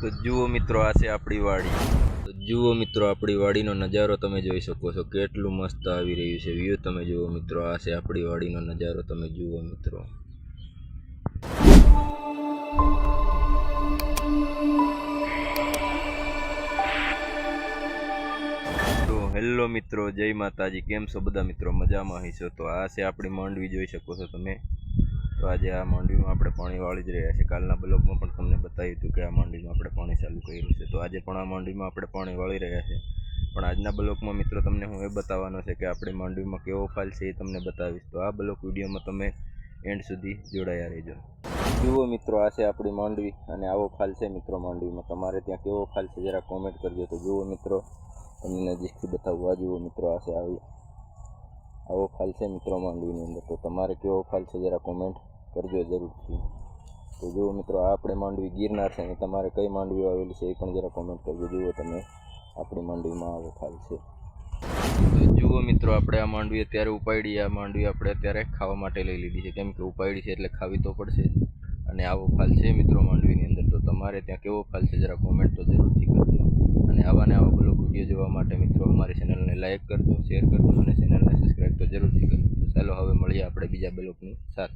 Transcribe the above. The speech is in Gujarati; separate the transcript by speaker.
Speaker 1: તો જુઓ મિત્રો, આ છે આપણી વાડી. તો જુઓ મિત્રો, આપણી વાડીનો નજારો તમે જોઈ શકો છો, કેટલું મસ્ત આવી રહ્યું છે વ્યૂ. તમે જુઓ મિત્રો, આ છે આપણી વાડીનો નજારો. તમે જુઓ મિત્રો. તો હેલો મિત્રો, જય માતાજી. કેમ છો બધા મિત્રો? મજામાં હશો. તો આ છે આપણી માંડવી, જોઈ શકો છો તમે. તો આજે આ માંડવીમાં આપણે પાણી વાળી જ રહ્યા છે. કાલના બ્લોગમાં પણ તમને બતાવ્યું હતું કે આ માંડવીમાં આપણે પાણી ચાલુ કર્યું છે. તો આજે પણ આ માંડવીમાં આપણે પાણી વાળી રહ્યા છે. પણ આજના બ્લોગમાં મિત્રો તમને હું એ બતાવવાનો છે કે આપણી માંડવીમાં કેવો ફાલ છે એ તમને બતાવીશ. તો આ બ્લોગ વિડીયોમાં તમે એન્ડ સુધી જોડાયા રહેજો. જુઓ મિત્રો, આ છે આપણી માંડવી અને આવો ફાલ છે મિત્રો માંડવીમાં. તમારે ત્યાં કેવો ફાલ છે જરા કોમેન્ટ કરજો. તો જુઓ મિત્રો, તમને નજીકથી બતાવું. આ જુઓ મિત્રો, આ છે આવો ફાલ છે મિત્રો માંડવીની અંદર. તો તમારે કેવો ફાલ છે જરા કોમેન્ટ કરજો જરૂરથી. તો જુઓ મિત્રો, આ આપણે માંડવી ગિરનાર છે અને તમારે કઈ માંડવી આવેલી છે એ પણ જરા કોમેન્ટ કરજો. જુઓ તમે, આપણી માંડવીમાં આવો ફાલ છે. તો જુઓ મિત્રો, આપણે આ માંડવી અત્યારે ઉપાડી. આ માંડવી આપણે અત્યારે ખાવા માટે લઈ લીધી છે, કેમ કે ઉપાડી છે એટલે ખાવી તો પડશે જ. અને આવો ફાલ છે મિત્રો માંડવીની અંદર. તો તમારે ત્યાં કેવો ફાલ છે જરા કોમેન્ટ તો જરૂરથી કરજો. અને આવા ને આવા બ્લોગ વિડીયો જોવા માટે મિત્રો અમારી ચેનલને લાઈક કરજો, શેર કરજો અને ચેનલને સબસ્ક્રાઈબ તો જરૂરથી કરજો. તો ચાલો હવે મળીએ આપણે બીજા બ્લોગની સાથે.